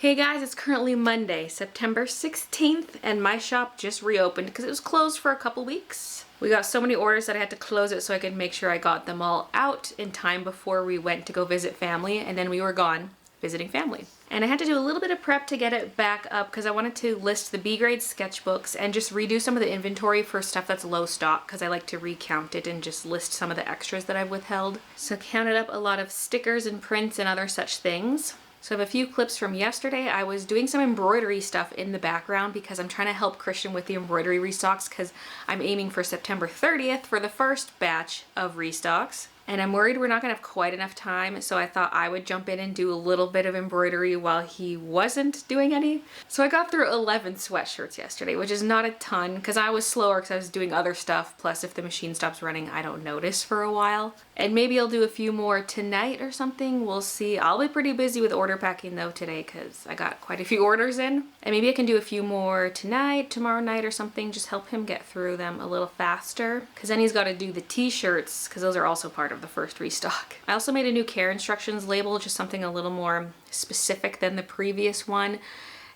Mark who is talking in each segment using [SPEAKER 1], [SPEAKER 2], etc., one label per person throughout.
[SPEAKER 1] Hey guys, it's currently Monday, September 16th, and my shop just reopened because it was closed for a couple weeks. We got so many orders that I had to close it so I could make sure I got them all out in time before we went to go visit family, and then we were gone visiting family. And I had to do a little bit of prep to get it back up because I wanted to list the B-grade sketchbooks and just redo some of the inventory for stuff that's low stock because I like to recount it and just list some of the extras that I've withheld. So counted up a lot of stickers and prints and other such things. So I have a few clips from yesterday. I was doing some embroidery stuff in the background because I'm trying to help Christian with the embroidery restocks because I'm aiming for September 30th for the first batch of restocks. And I'm worried we're not gonna have quite enough time, so I thought I would jump in and do a little bit of embroidery while he wasn't doing any. So I got through 11 sweatshirts yesterday, which is not a ton because I was slower because I was doing other stuff. Plus, if the machine stops running, I don't notice for a while. And maybe I'll do a few more tonight or something. We'll see. I'll be pretty busy with order packing though today because I got quite a few orders in. And maybe I can do a few more tonight, tomorrow night or something. Just help him get through them a little faster. Because then he's got to do the t-shirts because those are also part of the first restock. I also made a new care instructions label, just something a little more specific than the previous one,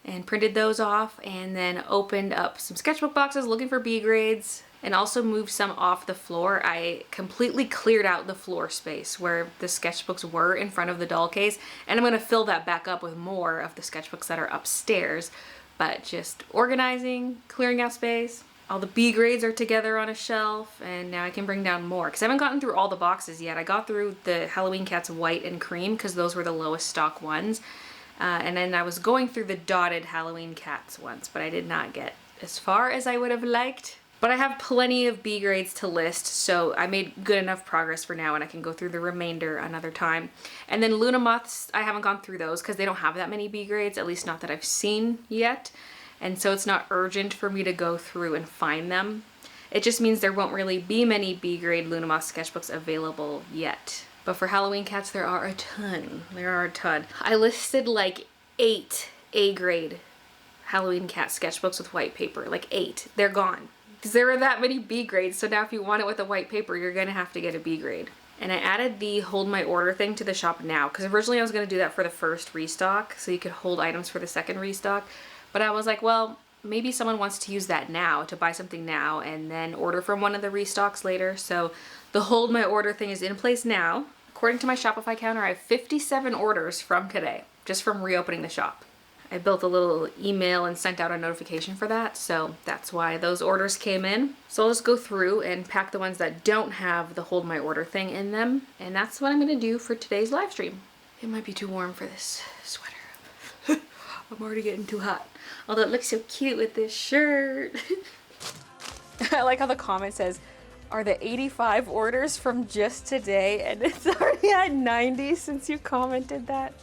[SPEAKER 1] and printed those off, and then opened up some sketchbook boxes looking for B grades, and also moved some off the floor. I completely cleared out the floor space where the sketchbooks were in front of the doll case, and I'm going to fill that back up with more of the sketchbooks that are upstairs, but just organizing, clearing out space. All the B grades are together on a shelf, and now I can bring down more because I haven't gotten through all the boxes yet. I got through the Halloween Cats white and cream because those were the lowest stock ones. And then I was going through the dotted Halloween Cats ones, but I did not get as far as I would have liked. But I have plenty of B grades to list, so I made good enough progress for now, and I can go through the remainder another time. And then Luna Moths, I haven't gone through those because they don't have that many B grades, at least not that I've seen yet. And so it's not urgent for me to go through and find them. It just means there won't really be many B-grade Luna Moth sketchbooks available yet. But for Halloween Cats, there are a ton. There are a ton. I listed like 8 A-grade Halloween Cat sketchbooks with white paper. Like 8. They're gone. Because there are that many B grades, so now if you want it with a white paper, you're gonna have to get a B grade. And I added the hold my order thing to the shop now, because originally I was gonna do that for the first restock, so you could hold items for the second restock. But I was like, well, maybe someone wants to use that now, to buy something now and then order from one of the restocks later. So the hold my order thing is in place now. According to my Shopify counter, I have 57 orders from today, just from reopening the shop. I built a little email and sent out a notification for that, so that's why those orders came in. So I'll just go through and pack the ones that don't have the hold my order thing in them. And that's what I'm gonna do for today's live stream. It might be too warm for this sweater. I'm already getting too hot. Although it looks so cute with this shirt. I like how the comment says, are the 85 orders from just today? And it's already at 90 since you commented that.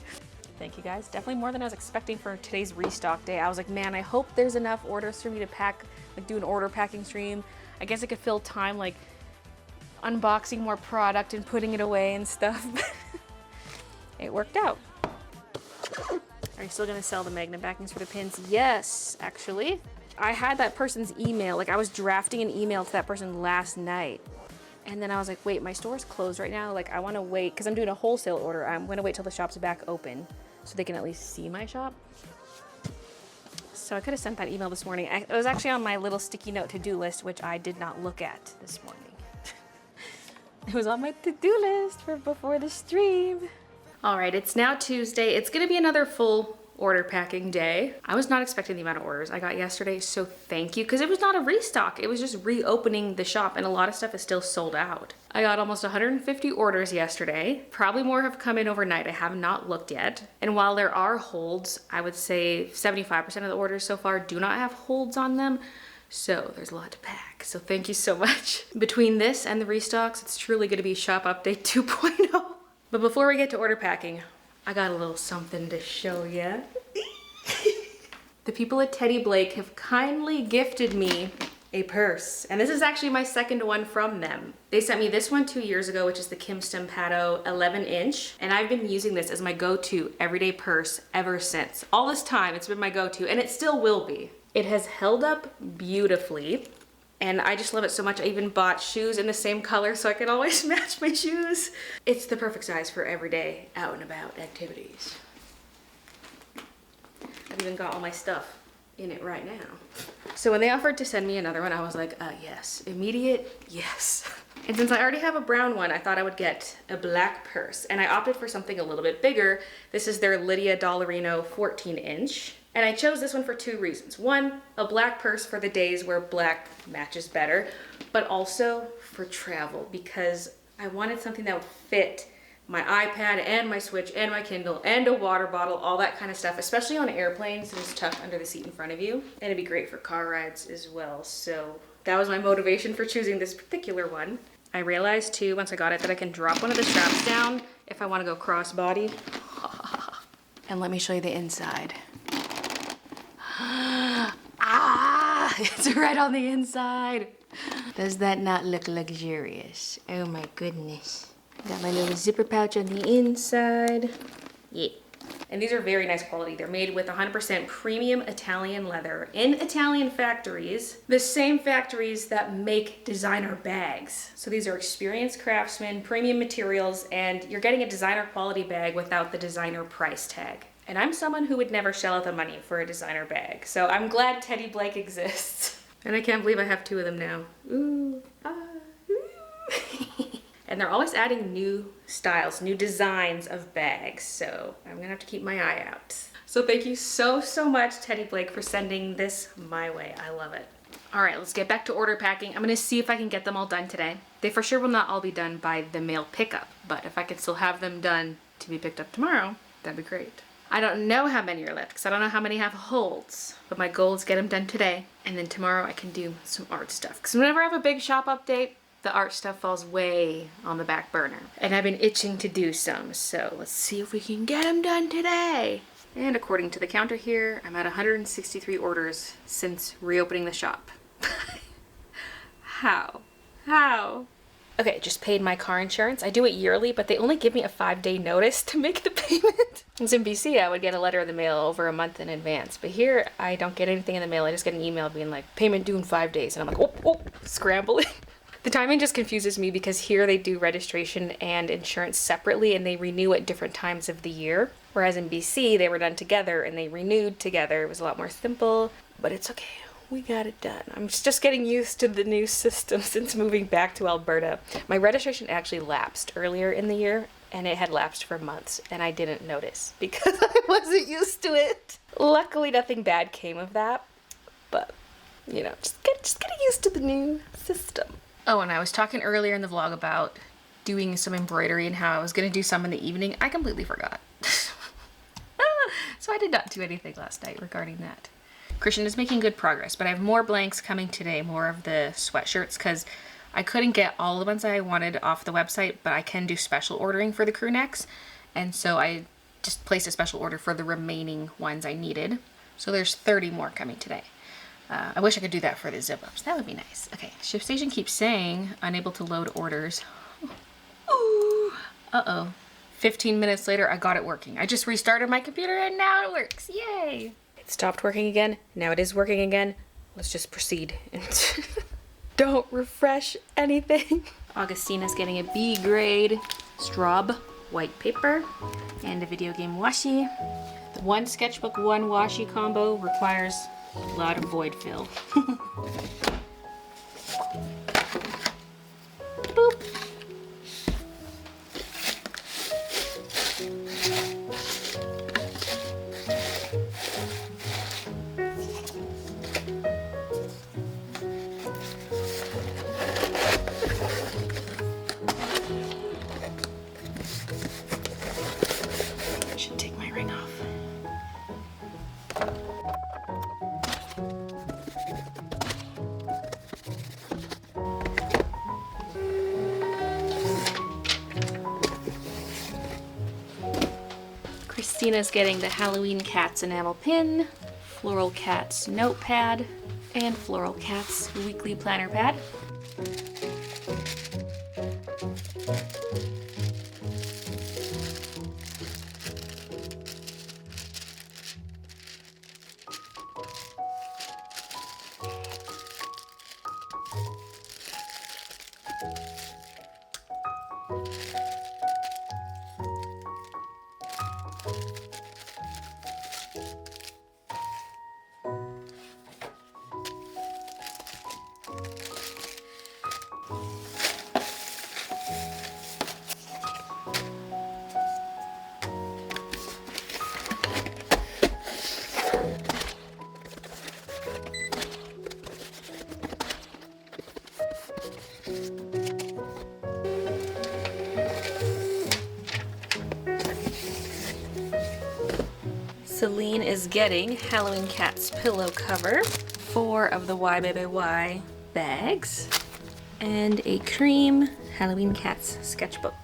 [SPEAKER 1] Thank you guys. Definitely more than I was expecting for today's restock day. I was like, man, I hope there's enough orders for me to pack, like do an order packing stream. I guess I could fill time like unboxing more product and putting it away and stuff. It worked out. Are you still gonna sell the magnet backings for the pins? Yes, actually. I had that person's email, like I was drafting an email to that person last night. And then I was like, wait, my store's closed right now. Like I wanna wait, cause I'm doing a wholesale order. I'm gonna wait till the shop's back open so they can at least see my shop. So I could have sent that email this morning. It was actually on my little sticky note to-do list, which I did not look at this morning. It was on my to-do list for before the stream. All right, it's now Tuesday. It's gonna be another full order packing day. I was not expecting the amount of orders I got yesterday, so thank you, because it was not a restock. It was just reopening the shop, and a lot of stuff is still sold out. I got almost 150 orders yesterday. Probably more have come in overnight. I have not looked yet. And while there are holds, I would say 75% of the orders so far do not have holds on them. So there's a lot to pack. So thank you so much. Between this and the restocks, it's truly gonna be shop update 2.0. But before we get to order packing, I got a little something to show ya. The people at Teddy Blake have kindly gifted me a purse. And this is actually my second one from them. They sent me this one 2 years ago, which is the Kim Stampato 11-inch. And I've been using this as my go-to everyday purse ever since. All this time, it's been my go-to, and it still will be. It has held up beautifully. And I just love it so much. I even bought shoes in the same color so I can always match my shoes. It's the perfect size for everyday out and about activities. I've even got all my stuff in it right now. So when they offered to send me another one, I was like, yes, immediate, yes. And since I already have a brown one, I thought I would get a black purse. And I opted for something a little bit bigger. This is their Lydia Dollarino 14-inch. And I chose this one for 2 reasons. One, a black purse for the days where black matches better, but also for travel, because I wanted something that would fit my iPad and my Switch and my Kindle and a water bottle, all that kind of stuff, especially on airplanes. It's tucked under the seat in front of you. And it'd be great for car rides as well. So that was my motivation for choosing this particular one. I realized too, once I got it, that I can drop one of the straps down if I want to go crossbody. And let me show you the inside. Ah, it's right on the inside. Does that not look luxurious? Oh my goodness. Got my little zipper pouch on the inside. Yeah. And these are very nice quality. They're made with 100% premium Italian leather in Italian factories, the same factories that make designer bags. So these are experienced craftsmen, premium materials, and you're getting a designer quality bag without the designer price tag. And I'm someone who would never shell out the money for a designer bag. So I'm glad Teddy Blake exists. And I can't believe I have 2 of them now. Ooh, ooh. And they're always adding new styles, new designs of bags. So I'm gonna have to keep my eye out. So thank you so, so much, Teddy Blake, for sending this my way. I love it. All right, let's get back to order packing. I'm gonna see if I can get them all done today. They for sure will not all be done by the mail pickup, but if I could still have them done to be picked up tomorrow, that'd be great. I don't know how many are left because I don't know how many have holds, but my goal is to get them done today. And then tomorrow I can do some art stuff. Because whenever I have a big shop update, the art stuff falls way on the back burner. And I've been itching to do some, so let's see if we can get them done today. And according to the counter here, I'm at 163 orders since reopening the shop. How? Okay, just paid my car insurance. I do it yearly, but they only give me a 5-day notice to make the payment. Because in BC, I would get a letter in the mail over a month in advance. But here, I don't get anything in the mail. I just get an email being like, payment due in 5 days. And I'm like, oh, scrambling. The timing just confuses me because here they do registration and insurance separately and they renew at different times of the year. Whereas in BC, they were done together and they renewed together. It was a lot more simple, but it's okay. We got it done. I'm just getting used to the new system since moving back to Alberta. My registration actually lapsed earlier in the year and it had lapsed for months and I didn't notice because I wasn't used to it. Luckily, nothing bad came of that, but you know, just getting used to the new system. Oh, and I was talking earlier in the vlog about doing some embroidery and how I was going to do some in the evening. I completely forgot. So I did not do anything last night regarding that. Christian is making good progress, but I have more blanks coming today, more of the sweatshirts, because I couldn't get all the ones I wanted off the website, but I can do special ordering for the crew necks. And so I just placed a special order for the remaining ones I needed. So there's 30 more coming today. I wish I could do that for the zip-ups. That would be nice. Okay, ShipStation keeps saying unable to load orders. Ooh, uh-oh. 15 minutes later, I got it working. I just restarted my computer and now it works. Yay! It stopped working again. Now it is working again. Let's just proceed. Don't refresh anything. Augustina's getting a B grade Straub white paper and a video game washi. The 1 sketchbook, 1 washi combo requires a lot of void fill. Boop. I should take my ring off. Christina's getting the Halloween Cats enamel pin, Floral Cats notepad, and Floral Cats weekly planner pad. Celine is getting Halloween Cat's pillow cover, 4 of the Y Baby Y bags, and a cream Halloween Cat's sketchbook.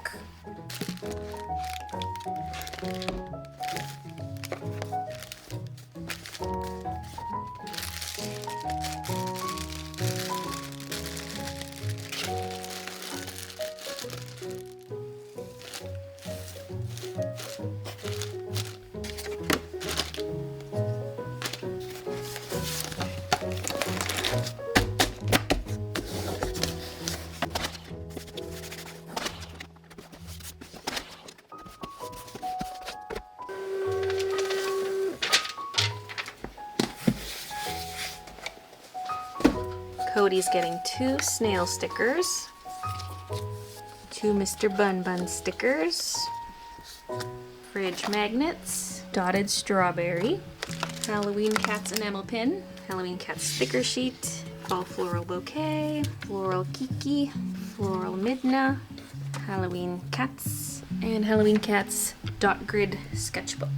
[SPEAKER 1] Cody's getting 2 snail stickers, 2 Mr. Bun Bun stickers, fridge magnets, dotted strawberry, Halloween Cat's enamel pin, Halloween Cat's sticker sheet, fall floral bouquet, floral kiki, floral midna, Halloween Cats, and Halloween Cat's dot grid sketchbook.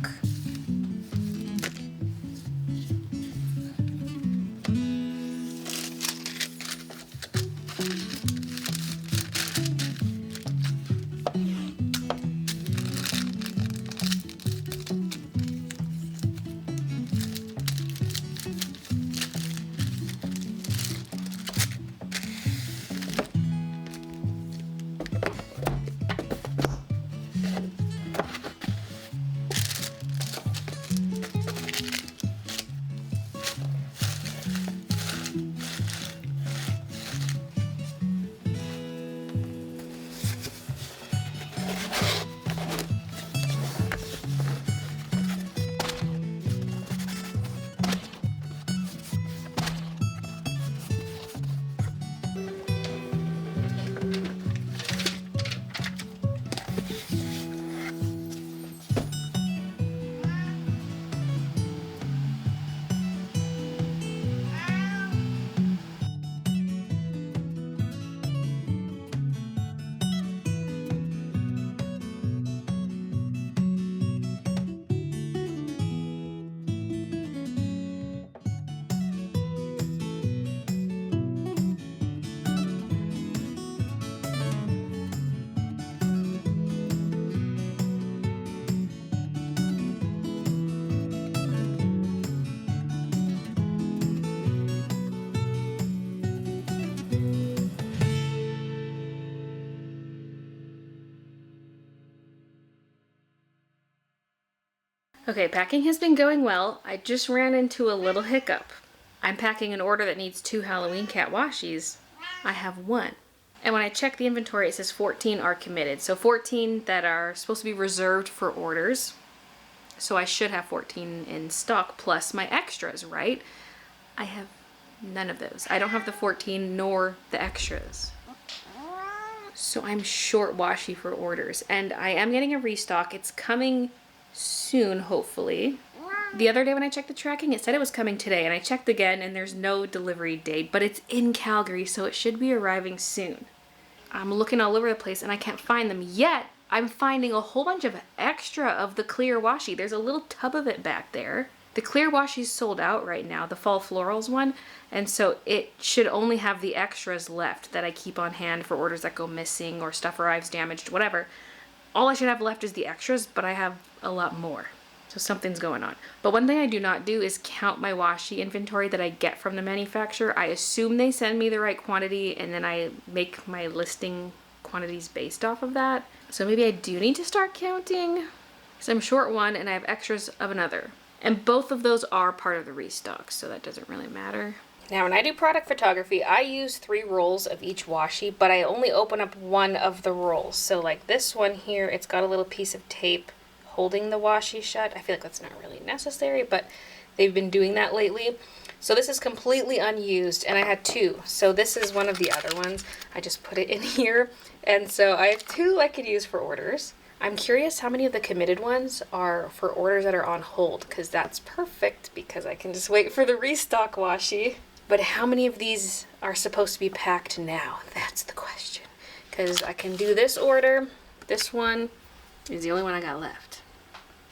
[SPEAKER 1] Okay, packing has been going well. I just ran into a little hiccup. I'm packing an order that needs 2 Halloween Cat washies. I have 1. And when I check the inventory, it says 14 are committed. So 14 that are supposed to be reserved for orders. So I should have 14 in stock plus my extras, right? I have none of those. I don't have the 14 nor the extras. So I'm short washi for orders. And I am getting a restock. It's coming soon, hopefully. The other day when I checked the tracking, it said it was coming today, and I checked again and there's no delivery date, but it's in Calgary, so it should be arriving soon. I'm looking all over the place and I can't find them yet. I'm finding a whole bunch of extra of the clear washi. There's a little tub of it back there. The clear washi's sold out right now, the fall florals one, and so it should only have the extras left that I keep on hand for orders that go missing or stuff arrives damaged, whatever. All I should have left is the extras, but I have a lot more. So something's going on. But one thing I do not do is count my washi inventory that I get from the manufacturer. I assume they send me the right quantity and then I make my listing quantities based off of that. So maybe I do need to start counting. because I'm short one and I have extras of another. And both of those are part of the restock, so that doesn't really matter. Now, when I do product photography, I use 3 rolls of each washi, but I only open up one of the rolls. So like this one here, it's got a little piece of tape holding the washi shut. I feel like that's not really necessary, but they've been doing that lately. So this is completely unused, and I had 2. So this is one of the other ones. I just put it in here, and so I have 2 I could use for orders. I'm curious how many of the committed ones are for orders that are on hold, because that's perfect, because I can just wait for the restock washi. But how many of these are supposed to be packed now? That's the question. Because I can do this order. This one is the only one I got left.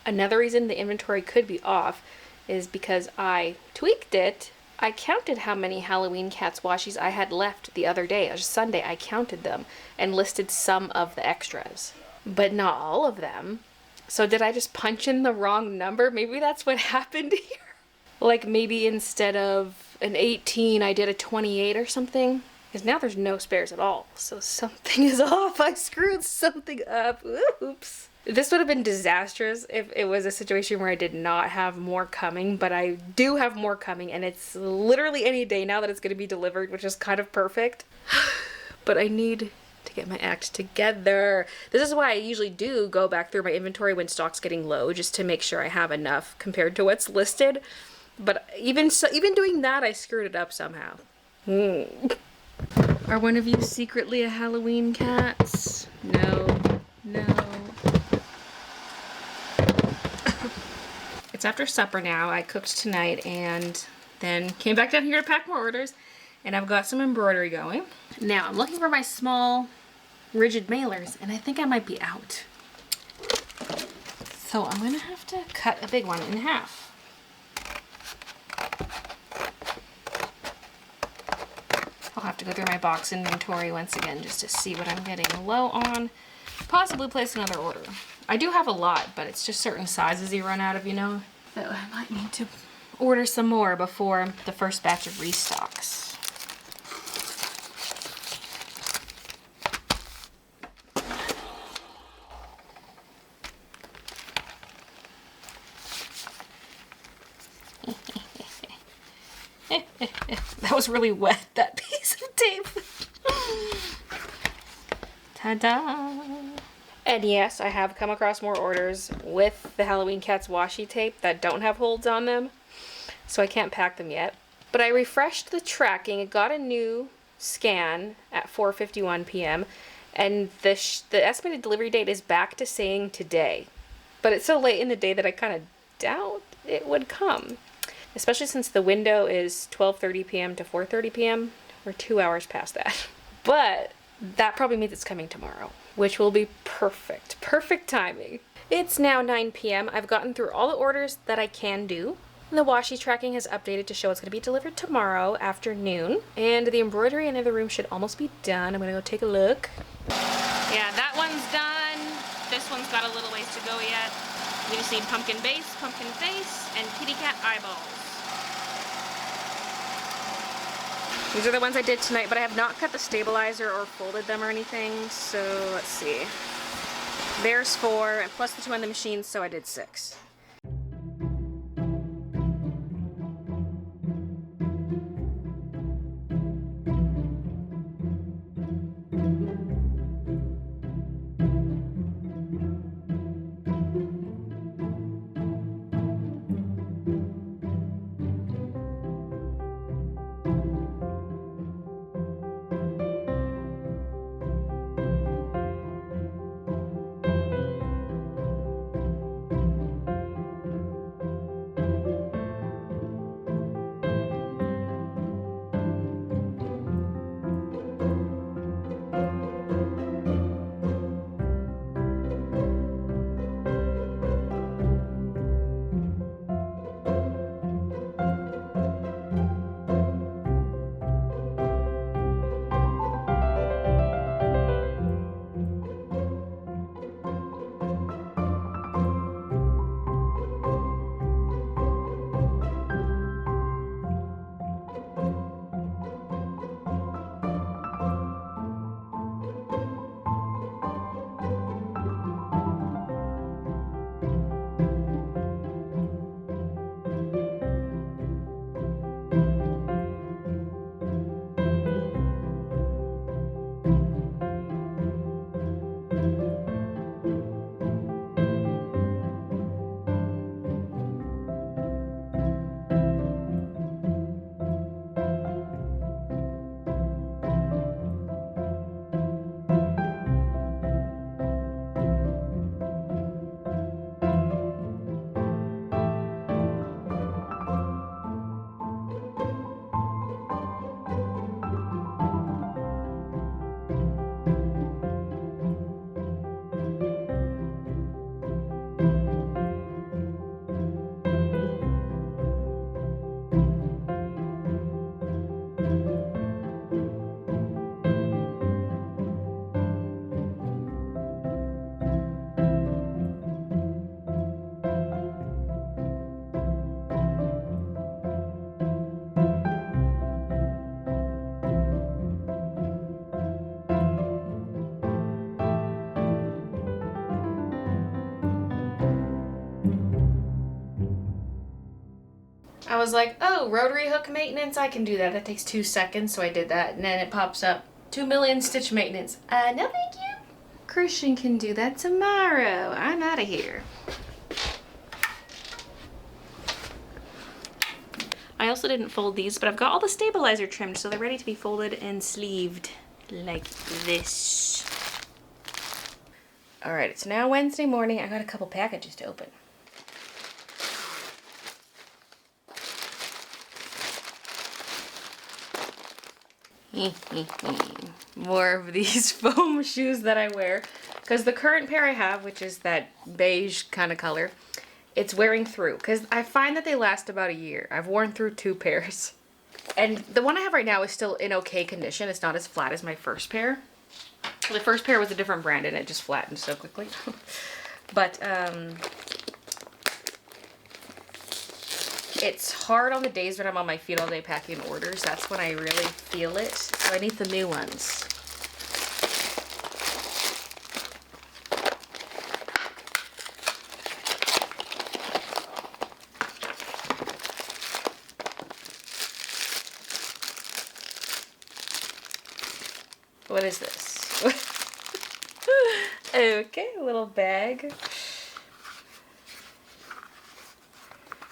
[SPEAKER 1] Another reason the inventory could be off is because I tweaked it. I counted how many Halloween Cats washis I had left the other day. It was Sunday. I counted them and listed some of the extras, but not all of them. So did I just punch in the wrong number? Maybe that's what happened here. Like maybe instead of an 18, I did a 28 or something. Because now there's no spares at all. So something is off. I screwed something up. Oops. This would have been disastrous if it was a situation where I did not have more coming, but I do have more coming, and it's literally any day now that it's going to be delivered, which is kind of perfect. But I need to get my act together. This is why I usually do go back through my inventory when stock's getting low, just to make sure I have enough compared to what's listed. But even doing that, I screwed it up somehow. Are one of you secretly a Halloween Cats? No. It's after supper now. I cooked tonight and then came back down here to pack more orders, and I've got some embroidery going. Now I'm looking for my small rigid mailers, and I think I might be out. So I'm gonna have to cut a big one in half. I'll have to go through my box inventory once again just to see what I'm getting low on. Possibly place another order. I do have a lot, but it's just certain sizes you run out of, you know. So I might need to order some more before the first batch of restocks. That was really wet, that piece of tape. Ta-da! And yes, I have come across more orders with the Halloween Cats washi tape that don't have holds on them, so I can't pack them yet. But I refreshed the tracking. It got a new scan at 4:51 p.m. and the estimated delivery date is back to saying today. But it's so late in the day that I kind of doubt it would come, especially since the window is 12:30 p.m. to 4:30 p.m. We're 2 hours past that. But that probably means it's coming tomorrow, which will be perfect. Perfect timing. It's now 9 p.m. I've gotten through all the orders that I can do. The washi tracking has updated to show it's going to be delivered tomorrow afternoon. And the embroidery in the other room should almost be done. I'm going to go take a look. Yeah, that one's done. This one's got a little ways to go yet. We just need pumpkin base, pumpkin face, and kitty cat eyeballs. These are the ones I did tonight, but I have not cut the stabilizer or folded them or anything, so let's see. There's 4, plus the 2 on the machine, so I did 6. I was like, oh, rotary hook maintenance, I can do that. That takes 2 seconds, so I did that. And then it pops up, 2 million stitch maintenance. No thank you. Christian can do that tomorrow. I'm out of here. I also didn't fold these, but I've got all the stabilizer trimmed, so they're ready to be folded and sleeved like this. All right, it's now Wednesday morning. I got a couple packages to open. More of these foam shoes that I wear, because the current pair I have, which is that beige kind of color, it's wearing through, because I find that they last about a year. I've worn through 2 pairs, and the one I have right now is still in okay condition. It's not as flat as my first pair. The first pair was a different brand and it just flattened so quickly. But it's hard on the days when I'm on my feet all day packing orders. That's when I really feel it. So I need the new ones. What is this? Okay, a little bag.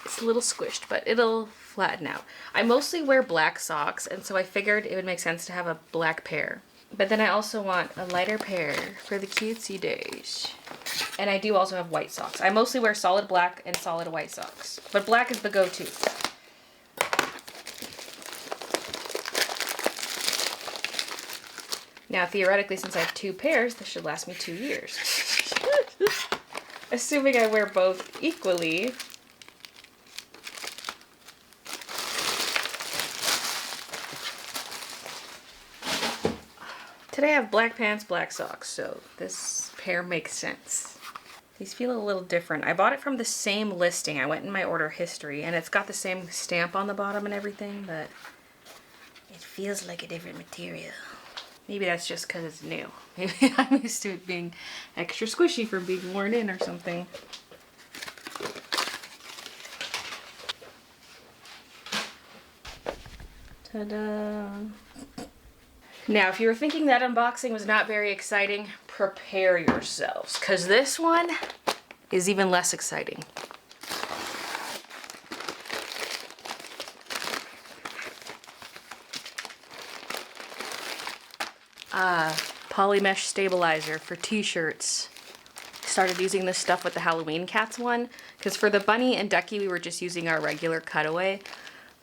[SPEAKER 1] It's a little squished, but it'll flatten out. I mostly wear black socks, and so I figured it would make sense to have a black pair. But then I also want a lighter pair for the cutesy days. And I do also have white socks. I mostly wear solid black and solid white socks, but black is the go-to. Now, theoretically, since I have 2 pairs, this should last me 2 years. Assuming I wear both equally. Today I have black pants, black socks, so this pair makes sense. These feel a little different. I bought it from the same listing. I went in my order history, and it's got the same stamp on the bottom and everything, but it feels like a different material. Maybe that's just because it's new. Maybe I'm used to it being extra squishy from being worn in or something. Ta-da! Now, if you were thinking that unboxing was not very exciting, prepare yourselves, because this one is even less exciting. Polymesh stabilizer for t-shirts. Started using this stuff with the Halloween Cats one, because for the bunny and ducky we were just using our regular cutaway,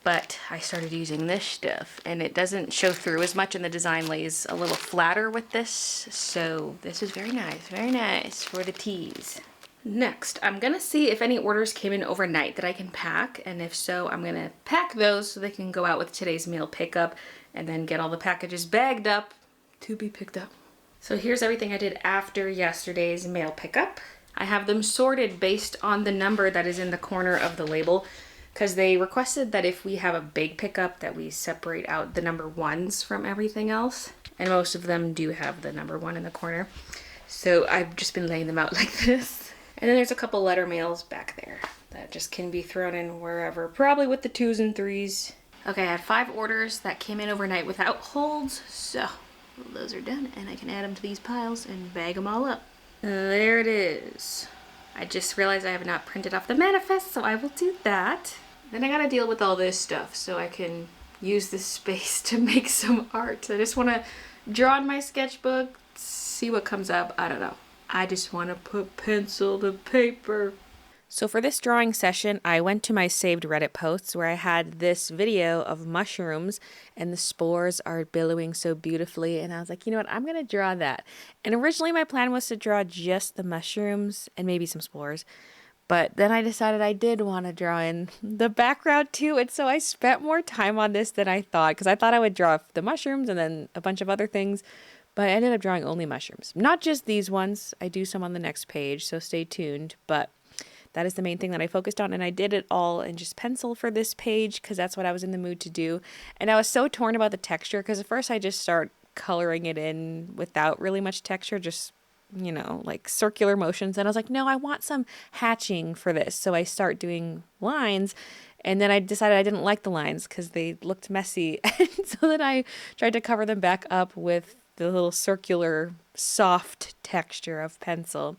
[SPEAKER 1] but I started using this stuff and it doesn't show through as much and the design lays a little flatter with this, so this is very nice for the tees. Next, I'm gonna see if any orders came in overnight that I can pack, and if so, I'm gonna pack those so they can go out with today's mail pickup and then get all the packages bagged up to be picked up. So here's everything I did after yesterday's mail pickup. I have them sorted based on the number that is in the corner of the label, because they requested that if we have a big pickup that we separate out the number 1s from everything else. And most of them do have the number 1 in the corner. So I've just been laying them out like this. And then there's a couple letter mails back there that just can be thrown in wherever, probably with the 2s and 3s. Okay, I had 5 orders that came in overnight without holds, so those are done, and I can add them to these piles and bag them all up. There it is. I just realized I have not printed off the manifest, so I will do that. Then I gotta deal with all this stuff so I can use this space to make some art. I just want to draw in my sketchbook, see what comes up. I don't know. I just want to put pencil to paper. So for this drawing session, I went to my saved Reddit posts where I had this video of mushrooms and the spores are billowing so beautifully. And I was like, you know what, I'm going to draw that. And originally my plan was to draw just the mushrooms and maybe some spores. But then I decided I did want to draw in the background too. And so I spent more time on this than I thought, because I thought I would draw the mushrooms and then a bunch of other things. But I ended up drawing only mushrooms. Not just these ones. I do some on the next page, so stay tuned. But that is the main thing that I focused on, and I did it all in just pencil for this page because that's what I was in the mood to do. And I was so torn about the texture because at first I just start coloring it in without really much texture, just, you know, like circular motions. And I was like, no, I want some hatching for this. So I start doing lines, And then I decided I didn't like the lines because they looked messy. And so then I tried to cover them back up with the little circular soft texture of pencil.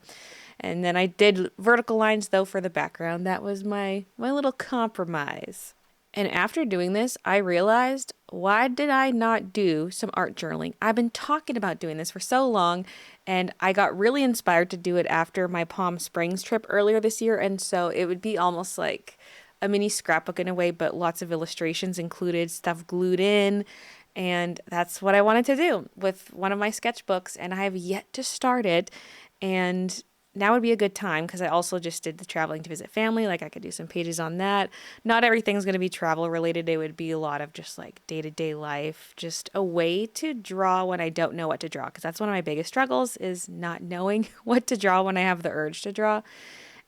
[SPEAKER 1] And then I did vertical lines though for the background. That was my little compromise. And after doing this, I realized, why did I not do some art journaling? I've been talking about doing this for so long, and I got really inspired to do it after my Palm Springs trip earlier this year. And so it would be almost like a mini scrapbook in a way, but lots of illustrations included, stuff glued in. And that's what I wanted to do with one of my sketchbooks, and I have yet to start it. And now would be a good time because I also just did the traveling to visit family. Like I could do some pages on that. Not everything's going to be travel related. It would be a lot of just like day-to-day life, just a way to draw when I don't know what to draw. Because that's one of my biggest struggles, is not knowing what to draw when I have the urge to draw.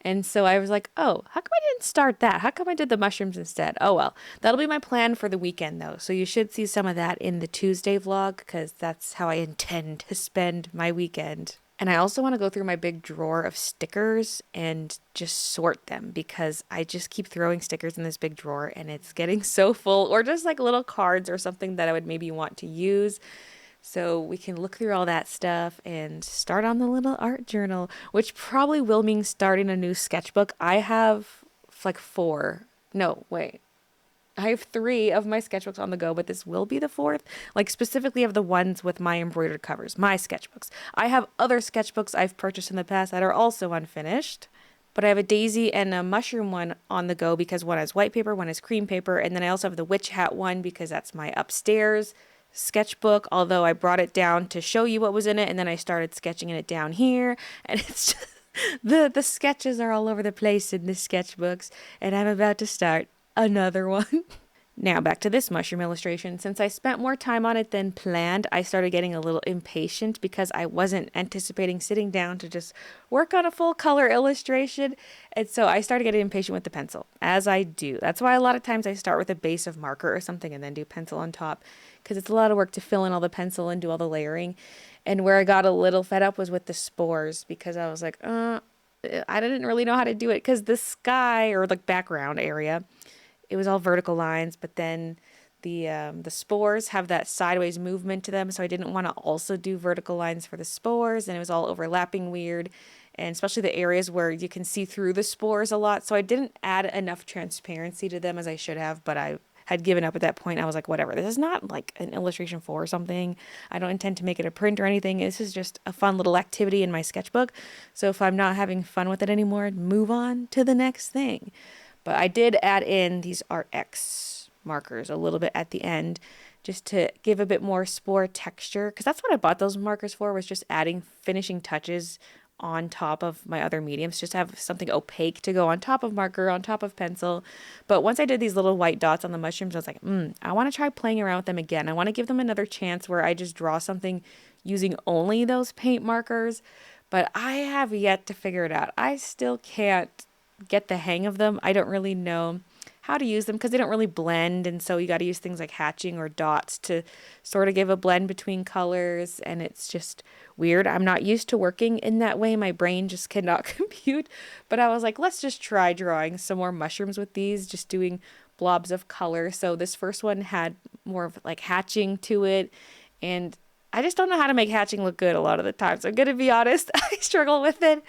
[SPEAKER 1] And so I was like, oh, how come I didn't start that? How come I did the mushrooms instead? Oh, well, that'll be my plan for the weekend though. So you should see some of that in the Tuesday vlog because that's how I intend to spend my weekend. And I also want to go through my big drawer of stickers and just sort them because I just keep throwing stickers in this big drawer and it's getting so full, or just like little cards or something that I would maybe want to use. So we can look through all that stuff and start on the little art journal, which probably will mean starting a new sketchbook. I have like I have 3 of my sketchbooks on the go, but this will be the 4th, like specifically of the ones with my embroidered covers, my sketchbooks. I have other sketchbooks I've purchased in the past that are also unfinished, but I have a daisy and a mushroom one on the go because one has white paper, one has cream paper, and then I also have the witch hat one because that's my upstairs sketchbook, although I brought it down to show you what was in it, and then I started sketching in it down here, and it's just, the sketches are all over the place in the sketchbooks, and I'm about to start another one. Now back to this mushroom illustration. Since I spent more time on it than planned, I started getting a little impatient because I wasn't anticipating sitting down to just work on a full color illustration. And so I started getting impatient with the pencil, as I do. That's why a lot of times I start with a base of marker or something and then do pencil on top, because it's a lot of work to fill in all the pencil and do all the layering. And where I got a little fed up was with the spores, because I was like, I didn't really know how to do it, because the sky or like background area, it was all vertical lines, but then the spores have that sideways movement to them, so I didn't want to also do vertical lines for the spores, and it was all overlapping weird, and especially the areas where you can see through the spores a lot, so I didn't add enough transparency to them as I should have, but I had given up at that point. I was like, whatever, this is not like an illustration for or something. I don't intend to make it a print or anything. This is just a fun little activity in my sketchbook, so if I'm not having fun with it anymore, move on to the next thing. But I did add in these ArtX markers a little bit at the end just to give a bit more spore texture, because that's what I bought those markers for, was just adding finishing touches on top of my other mediums, just to have something opaque to go on top of marker, on top of pencil. But once I did these little white dots on the mushrooms, I was like, I want to try playing around with them again. I want to give them another chance where I just draw something using only those paint markers, but I have yet to figure it out. I still can't get the hang of them. I don't really know how to use them because they don't really blend, and so you got to use things like hatching or dots to sort of give a blend between colors, and it's just weird. I'm not used to working in that way. My brain just cannot compute, but I was like, let's just try drawing some more mushrooms with these, just doing blobs of color. So this first one had more of like hatching to it, and I just don't know how to make hatching look good a lot of the time. So I'm going to be honest, I struggle with it.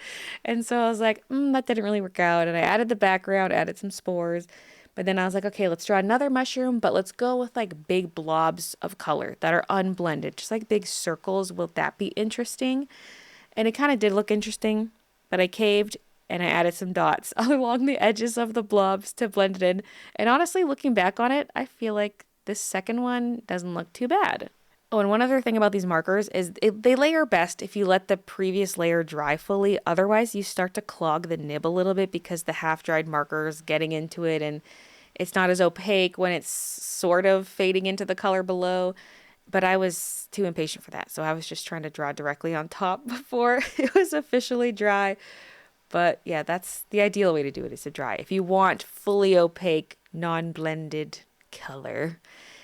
[SPEAKER 1] And so I was like, that didn't really work out. And I added the background, added some spores. But then I was like, okay, let's draw another mushroom, but let's go with like big blobs of color that are unblended, just like big circles. Will that be interesting? And it kind of did look interesting, but I caved and I added some dots along the edges of the blobs to blend it in. And honestly, looking back on it, I feel like this second one doesn't look too bad. Oh, and one other thing about these markers is they layer best if you let the previous layer dry fully. Otherwise, you start to clog the nib a little bit because the half-dried marker is getting into it, and it's not as opaque when it's sort of fading into the color below. But I was too impatient for that, so I was just trying to draw directly on top before it was officially dry. But yeah, that's the ideal way to do it, is to dry. If you want fully opaque, non-blended color.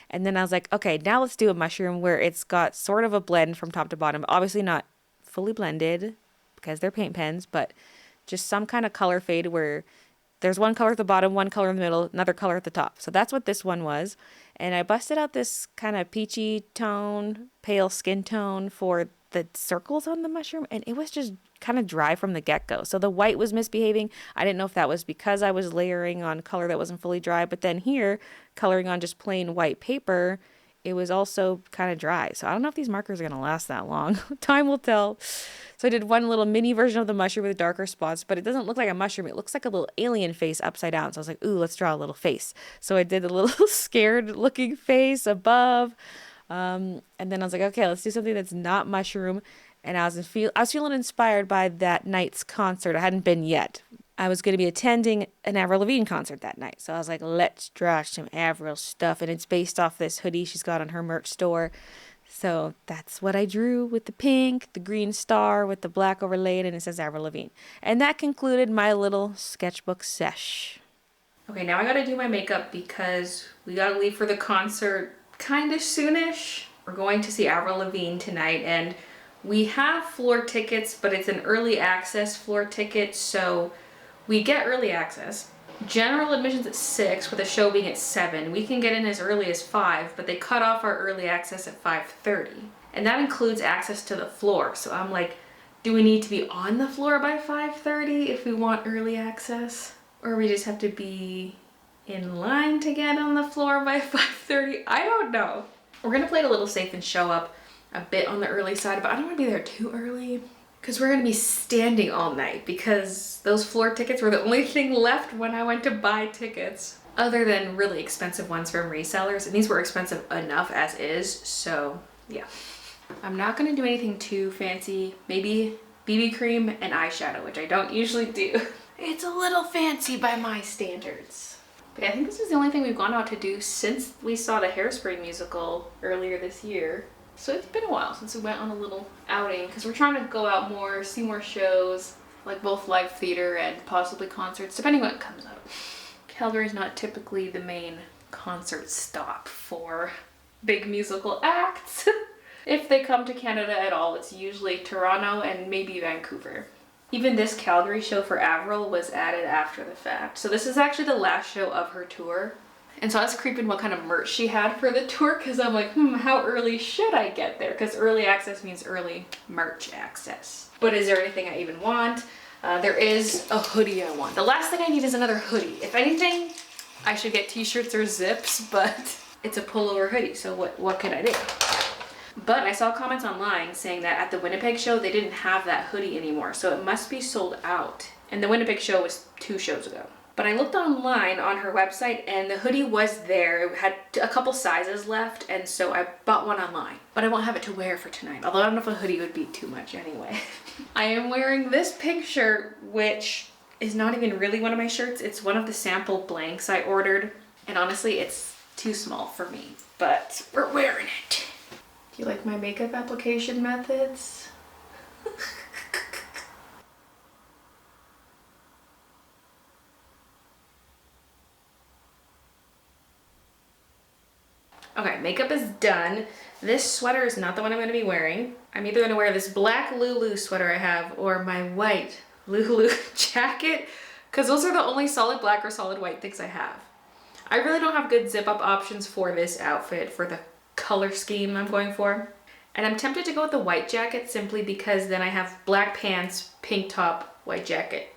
[SPEAKER 1] And then I was like, okay, now let's do a mushroom where it's got sort of a blend from top to bottom. Obviously not fully blended because they're paint pens, but just some kind of color fade where there's one color at the bottom, one color in the middle, another color at the top. So that's what this one was. And I busted out this kind of peachy tone, pale skin tone for the circles on the mushroom, and it was just kind of dry from the get-go. So the white was misbehaving. I didn't know if that was because I was layering on color that wasn't fully dry, but then here, coloring on just plain white paper, it was also kind of dry. So I don't know if these markers are going to last that long. Time will tell. So I did one little mini version of the mushroom with darker spots, but it doesn't look like a mushroom. It looks like a little alien face upside down. So I was like, ooh, let's draw a little face. So I did a little scared looking face above. And then I was like, okay, let's do something that's not mushroom. And I was feeling inspired by that night's concert. I hadn't been yet. I was going to be attending an Avril Lavigne concert that night. So I was like, let's draw some Avril stuff. And it's based off this hoodie she's got on her merch store. So that's what I drew with the pink, the green star with the black overlaid, and it says Avril Lavigne. And that concluded my little sketchbook sesh. Okay, now I gotta do my makeup because we gotta leave for the concert kind of soonish. We're going to see Avril Lavigne tonight, and we have floor tickets, but it's an early access floor ticket, so we get early access. General admission's at 6 with the show being at 7. We can get in as early as 5, but they cut off our early access at 5:30. And that includes access to the floor. So I'm like, do we need to be on the floor by 5:30 if we want early access? Or we just have to be in line to get on the floor by 5:30? I don't know. We're gonna play it a little safe and show up a bit on the early side, but I don't wanna be there too early, because we're gonna be standing all night, because those floor tickets were the only thing left when I went to buy tickets, other than really expensive ones from resellers, and these were expensive enough as is, so yeah. I'm not gonna do anything too fancy. Maybe BB cream and eyeshadow, which I don't usually do. It's a little fancy by my standards. But I think this is the only thing we've gone out to do since we saw the Hairspray musical earlier this year. So it's been a while since we went on a little outing, because we're trying to go out more, see more shows, like both live theater and possibly concerts, depending on what comes up. Calgary's not typically the main concert stop for big musical acts. If they come to Canada at all, it's usually Toronto and maybe Vancouver. Even this Calgary show for Avril was added after the fact. So this is actually the last show of her tour. And so I was creeping what kind of merch she had for the tour, because I'm like, how early should I get there? Because early access means early merch access. But is there anything I even want? There is a hoodie I want. The last thing I need is another hoodie. If anything, I should get t-shirts or zips, but it's a pullover hoodie, so what can I do? But I saw comments online saying that at the Winnipeg show, they didn't have that hoodie anymore, so it must be sold out. And the Winnipeg show was 2 shows ago. But I looked online on her website and the hoodie was there. It had a couple sizes left, and so I bought one online. But I won't have it to wear for tonight, although I don't know if a hoodie would be too much anyway. I am wearing this pink shirt, which is not even really one of my shirts. It's one of the sample blanks I ordered, and honestly, it's too small for me, but we're wearing it. Do you like my makeup application methods? Okay, makeup is done. This sweater is not the one I'm gonna be wearing. I'm either gonna wear this black Lulu sweater I have or my white Lulu jacket, because those are the only solid black or solid white things I have. I really don't have good zip up options for this outfit, for the color scheme I'm going for. And I'm tempted to go with the white jacket simply because then I have black pants, pink top, white jacket.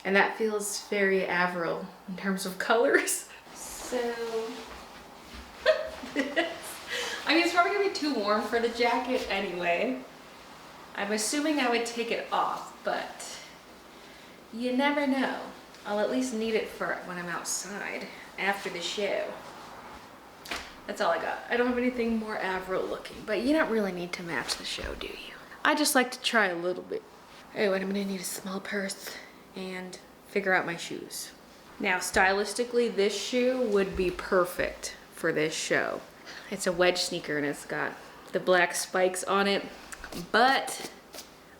[SPEAKER 1] And that feels very Avril in terms of colors. So, I mean, it's probably gonna be too warm for the jacket anyway. I'm assuming I would take it off, but you never know. I'll at least need it for when I'm outside after the show. That's all I got. I don't have anything more Avril looking, but you don't really need to match the show, do you? I just like to try a little bit. Anyway, I'm gonna need a small purse and figure out my shoes. Now, stylistically, this shoe would be perfect for this show. It's a wedge sneaker and it's got the black spikes on it, but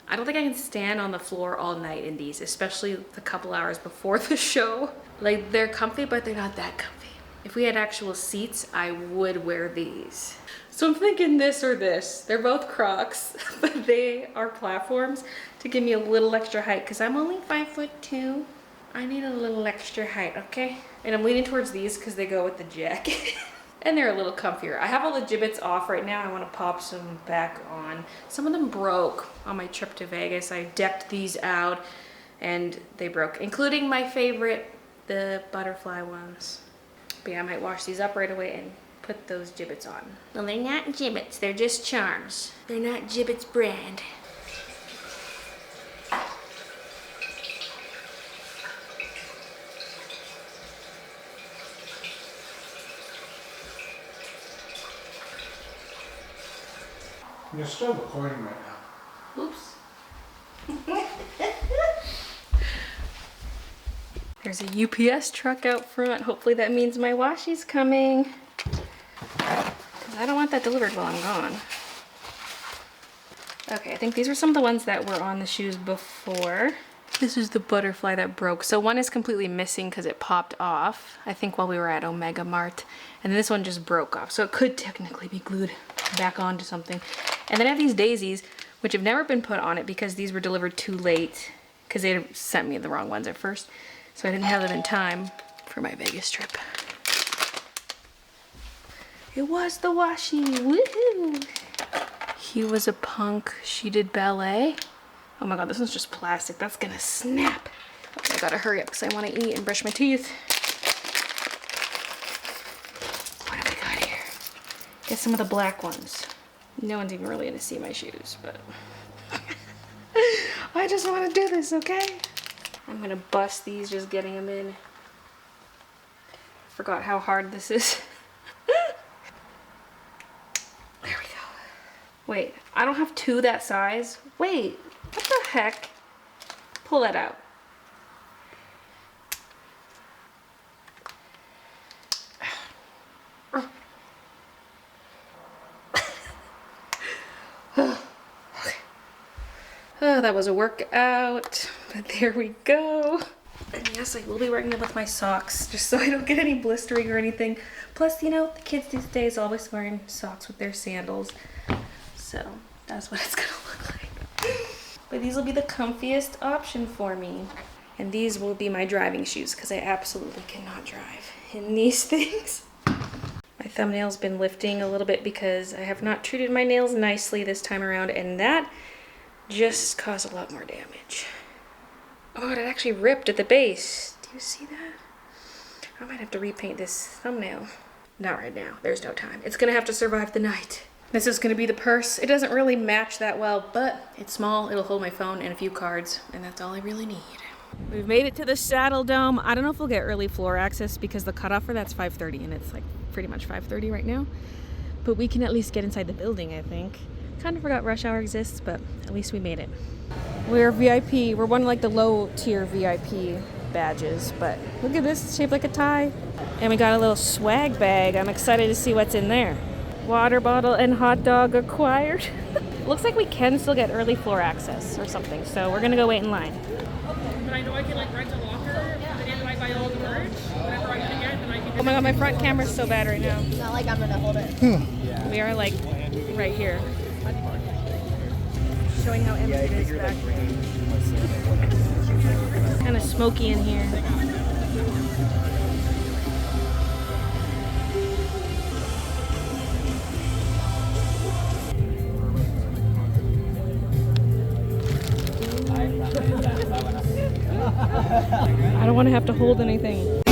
[SPEAKER 1] I don't think I can stand on the floor all night in these, especially the couple hours before the show. Like, they're comfy, but they're not that comfy. If we had actual seats, I would wear these. So I'm thinking this or this. They're both Crocs, but they are platforms to give me a little extra height because I'm only 5'2". I need a little extra height, okay? And I'm leaning towards these because they go with the jacket. And they're a little comfier. I have all the gibbets off right now. I want to pop some back on. Some of them broke on my trip to Vegas. I decked these out and they broke, including my favorite, the butterfly ones. But yeah, I might wash these up right away and put those gibbets on. Well, they're not gibbets, they're just charms. They're not gibbets brand.
[SPEAKER 2] You're still recording right now.
[SPEAKER 1] Oops. There's a UPS truck out front. Hopefully that means my washi's coming. Because I don't want that delivered while I'm gone. Okay, I think these were some of the ones that were on the shoes before. This is the butterfly that broke. So one is completely missing because it popped off, I think while we were at Omega Mart. And this one just broke off. So it could technically be glued back onto something. And then I have these daisies, which have never been put on it because these were delivered too late because they had sent me the wrong ones at first. So I didn't have them in time for my Vegas trip. It was the washi, woohoo! He was a punk, she did ballet. Oh my god, this one's just plastic, that's gonna snap. Okay, I gotta hurry up because I wanna eat and brush my teeth. What have we got here? Get some of the black ones. No one's even really gonna see my shoes, but I just want to do this, okay? I'm gonna bust these just getting them in. Forgot how hard this is. There we go. Wait, I don't have two that size. Wait, what the heck? Pull that out. Oh, that was a workout, but there we go. And yes, I will be wearing them with my socks, just so I don't get any blistering or anything. Plus, you know, the kids these days always wearing socks with their sandals. So, that's what it's gonna look like. But these will be the comfiest option for me. And these will be my driving shoes, because I absolutely cannot drive in these things. My thumbnail's been lifting a little bit because I have not treated my nails nicely this time around, and that just caused a lot more damage. Oh, it actually ripped at the base. Do you see that? I might have to repaint this thumbnail. Not right now, there's no time. It's gonna have to survive the night. This is gonna be the purse. It doesn't really match that well, but it's small, it'll hold my phone and a few cards, and that's all I really need. We've made it to the Saddle Dome. I don't know if we'll get early floor access because the cutoff for that's 5:30 and it's like pretty much 5:30 right now. But we can at least get inside the building, I think. Kind of forgot rush hour exists, but at least we made it. We're VIP. We're one of like the low tier VIP badges, but look at this, it's shaped like a tie. And we got a little swag bag. I'm excited to see what's in there. Water bottle and hot dog acquired. Looks like we can still get early floor access or something, so we're gonna go wait in line.
[SPEAKER 3] But I know I can like rent a locker, and then I buy all the merch, whatever I'm gonna get, then I can.
[SPEAKER 1] Oh my god, my front camera's so bad right now.
[SPEAKER 4] Not like I'm gonna hold it.
[SPEAKER 1] We are like right here. Showing how empty it is back there. Kind of smoky in here. I don't want to have to hold anything.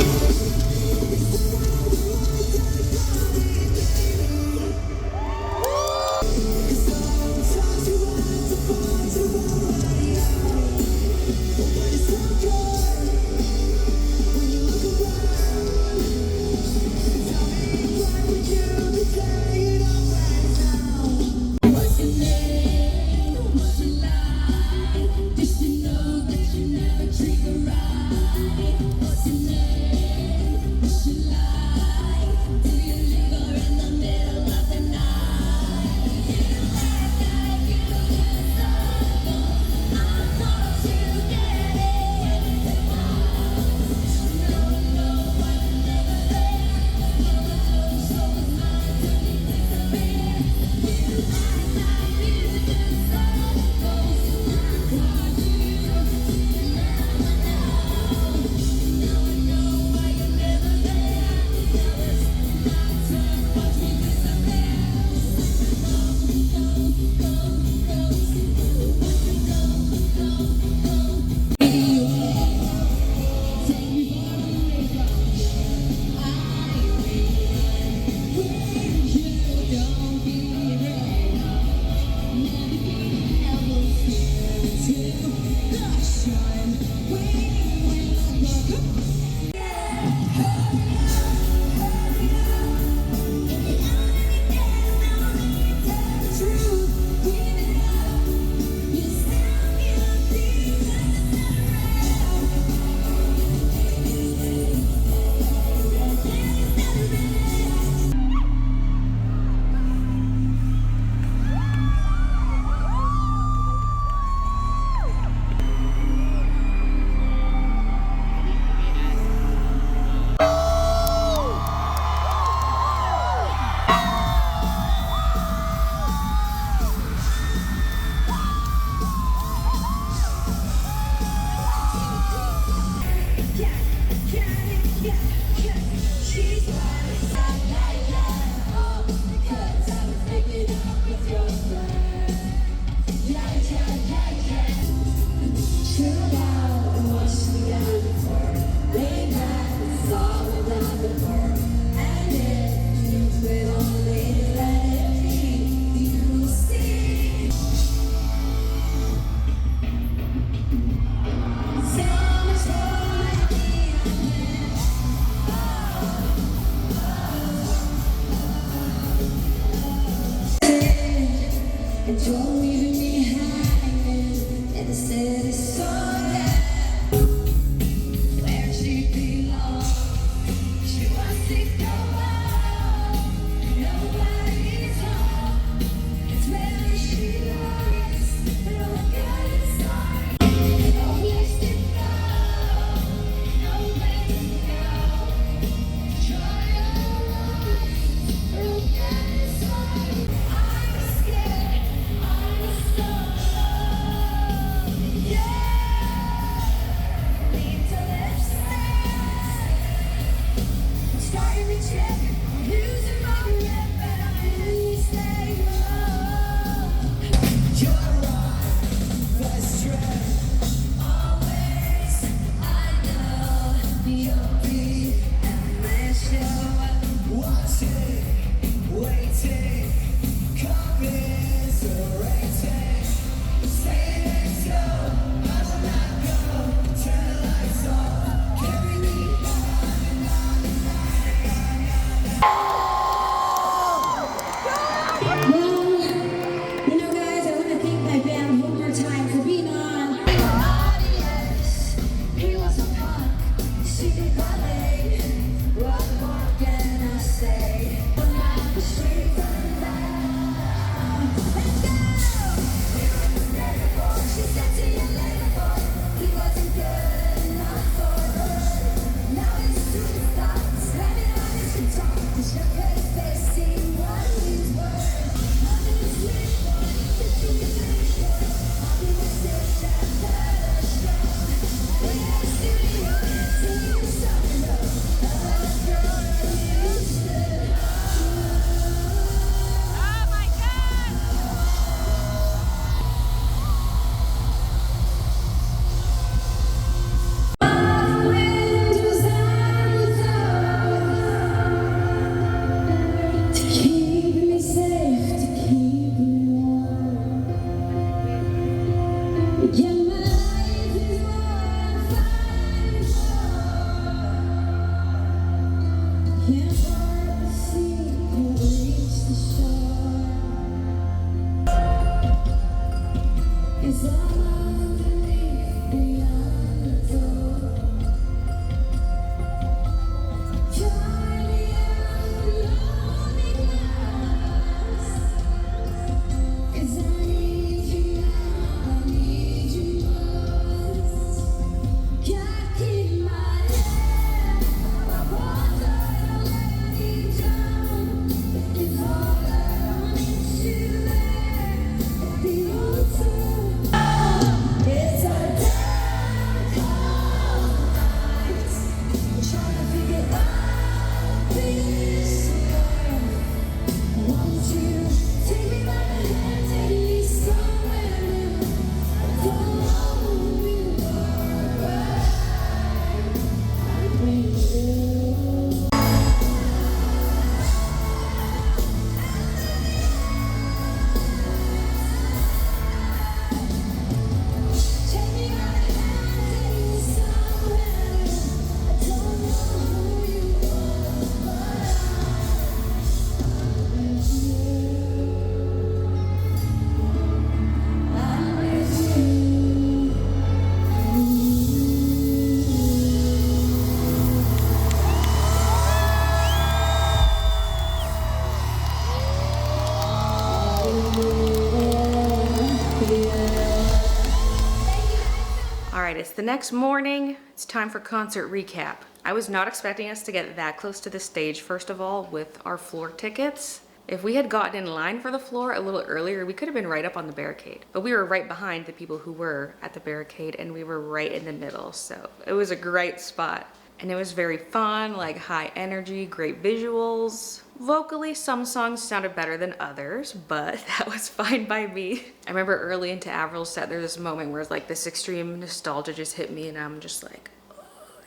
[SPEAKER 1] next morning, it's time for concert recap. I was not expecting us to get that close to the stage, first of all, with our floor tickets. If we had gotten in line for the floor a little earlier, we could have been right up on the barricade. But we were right behind the people who were at the barricade, and we were right in the middle, so it was a great spot. And it was very fun, like high energy, great visuals. Vocally, some songs sounded better than others, but that was fine by me. I remember early into Avril's set, there was this moment where it's like this extreme nostalgia just hit me, and I'm just like, oh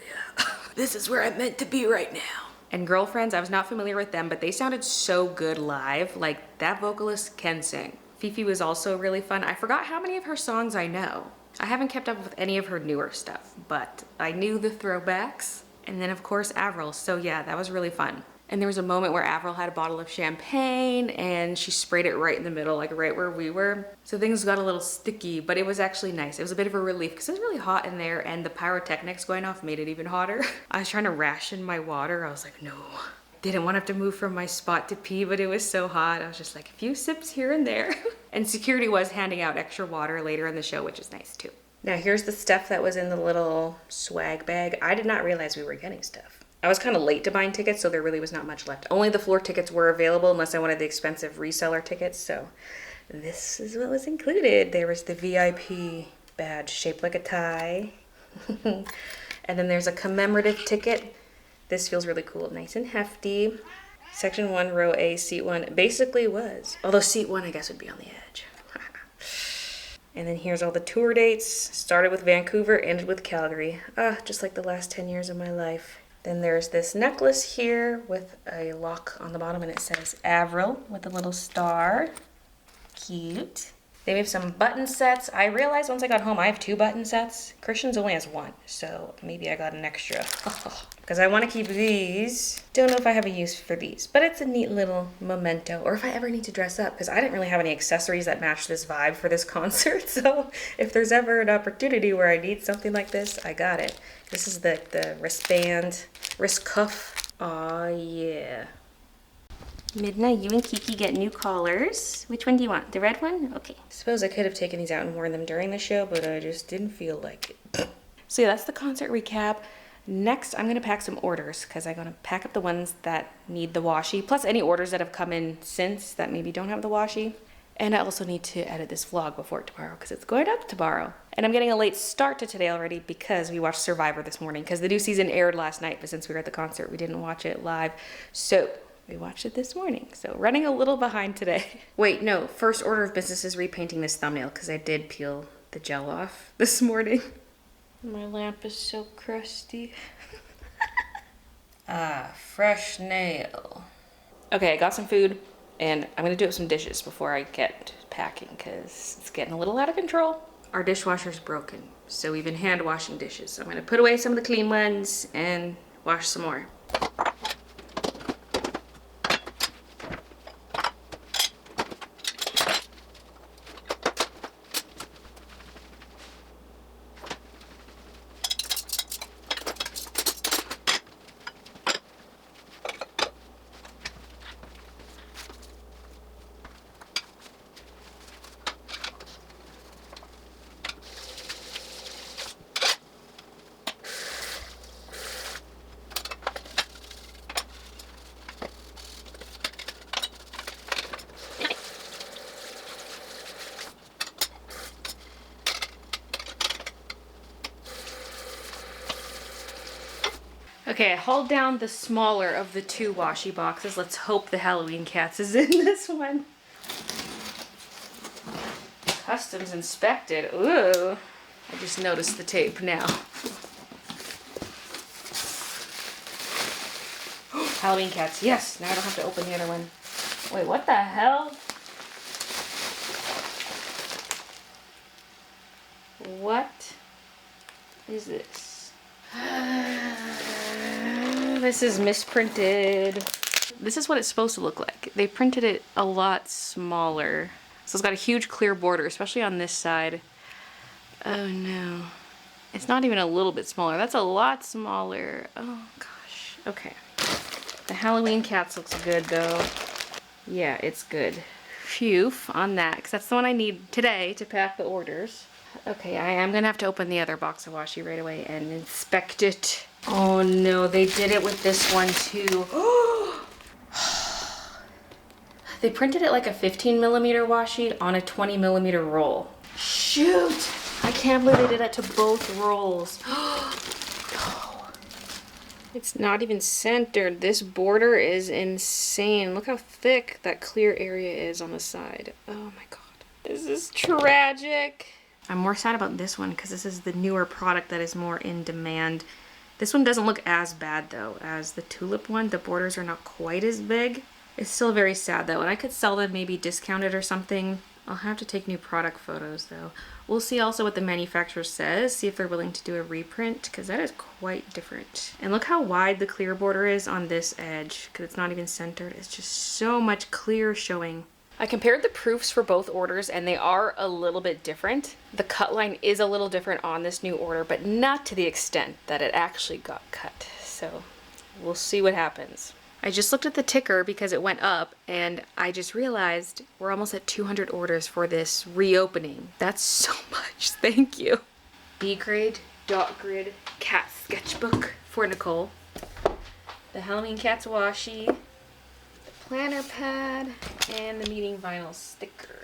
[SPEAKER 1] yeah, this is where I'm meant to be right now. And Girlfriends, I was not familiar with them, but they sounded so good live. Like, that vocalist can sing. Fifi was also really fun. I forgot how many of her songs I know. I haven't kept up with any of her newer stuff, but I knew the throwbacks. And then of course Avril, so yeah, that was really fun. And there was a moment where Avril had a bottle of champagne and she sprayed it right in the middle, like right where we were. So things got a little sticky, but it was actually nice. It was a bit of a relief because it was really hot in there, and the pyrotechnics going off made it even hotter. I was trying to ration my water. I was like, no. Didn't want to have to move from my spot to pee, but it was so hot. I was just like, a few sips here and there. And security was handing out extra water later in the show, which is nice too. Now here's the stuff that was in the little swag bag. I did not realize we were getting stuff. I was kind of late to buying tickets, so there really was not much left. Only the floor tickets were available unless I wanted the expensive reseller tickets, so this is what was included. There was the VIP badge shaped like a tie. And then there's a commemorative ticket. This feels really cool, nice and hefty. Section 1, row A, seat 1 basically was. Although seat 1 I guess would be on the edge. And then here's all the tour dates. Started with Vancouver, ended with Calgary. Just like the last 10 years of my life. Then there's this necklace here with a lock on the bottom, and it says Avril with a little star. Cute. They have some button sets. I realized once I got home I have 2 button sets. Christian's only has 1, so maybe I got an extra. Because I want to keep these. Don't know if I have a use for these, but it's a neat little memento. Or if I ever need to dress up, because I didn't really have any accessories that match this vibe for this concert. So if there's ever an opportunity where I need something like this, I got it. This is the wristband, wrist cuff. Aw, yeah. Midna, you and Kiki get new collars. Which one do you want? The red one? Okay. Suppose I could have taken these out and worn them during the show, but I just didn't feel like it. So yeah, that's the concert recap. Next, I'm gonna pack some orders because I'm gonna pack up the ones that need the washi, plus any orders that have come in since that maybe don't have the washi. And I also need to edit this vlog before tomorrow because it's going up tomorrow. And I'm getting a late start to today already because we watched Survivor this morning because the new season aired last night, but since we were at the concert, we didn't watch it live. So we watched it this morning. So running a little behind today. Wait, no, first order of business is repainting this thumbnail because I did peel the gel off this morning. My lamp is so crusty. Fresh nail. Okay, I got some food. And I'm gonna do up some dishes before I get packing because it's getting a little out of control. Our dishwasher's broken, so we've been hand washing dishes. So I'm gonna put away some of the clean ones and wash some more. Okay, I hauled down the smaller of the 2 washi boxes. Let's hope the Halloween Cats is in this one. Customs inspected. Ooh. I just noticed the tape now. Halloween Cats. Yes, now I don't have to open the other one. Wait, what the hell? What is this? This is misprinted. This is what it's supposed to look like. They printed it a lot smaller. So it's got a huge clear border, especially on this side. Oh no. It's not even a little bit smaller. That's a lot smaller. Oh gosh. Okay. The Halloween Cats looks good though. Yeah, it's good. Phew on that, because that's the one I need today to pack the orders. Okay, I am gonna have to open the other box of washi right away and inspect it. Oh no, they did it with this one too. They printed it like a 15mm washi on a 20mm roll. Shoot! I can't believe they did that to both rolls. It's not even centered. This border is insane. Look how thick that clear area is on the side. Oh my god. This is tragic. I'm more sad about this one because this is the newer product that is more in demand. This one doesn't look as bad though as the tulip one. The borders are not quite as big. It's still very sad though, and I could sell them maybe discounted or something. I'll have to take new product photos though. We'll see also what the manufacturer says, see if they're willing to do a reprint, because that is quite different. And look how wide the clear border is on this edge, because it's not even centered. It's just so much clear showing. I compared the proofs for both orders and they are a little bit different. The cut line is a little different on this new order, but not to the extent that it actually got cut. So we'll see what happens. I just looked at the ticker because it went up and I just realized we're almost at 200 orders for this reopening. That's so much, thank you. B grade, dot grid, cat sketchbook for Nicole. The Halloween Cats washi, the planner pad, and the meeting vinyl sticker.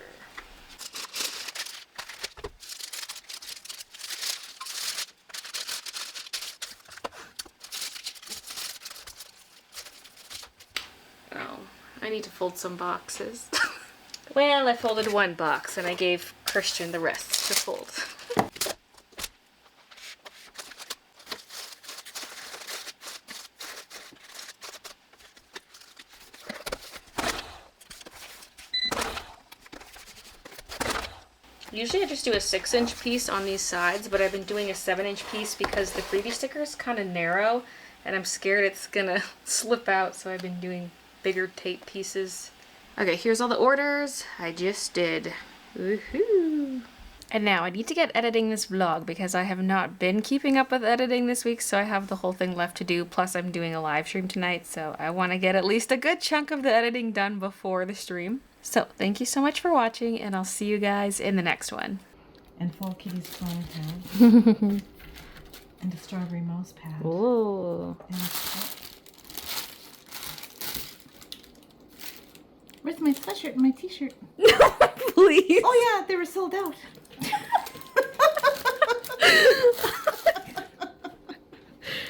[SPEAKER 1] I need to fold some boxes. Well, I folded one box and I gave Christian the rest to fold. Usually I just do a 6-inch piece on these sides, but I've been doing a 7-inch piece because the freebie sticker is kind of narrow and I'm scared it's gonna slip out, so I've been doing bigger tape pieces. Okay, here's all the orders I just did. Woohoo! And now I need to get editing this vlog because I have not been keeping up with editing this week, so I have the whole thing left to do. Plus I'm doing a live stream tonight, so I want to get at least a good chunk of the editing done before the stream. So thank you so much for watching, and I'll see you guys in the next one.
[SPEAKER 5] And Fall Kitty's planner pad. And a strawberry mouse pad.
[SPEAKER 1] Ooh.
[SPEAKER 5] And a cup. Where's my sweatshirt and my t-shirt?
[SPEAKER 1] Please.
[SPEAKER 5] Oh yeah, they were sold out.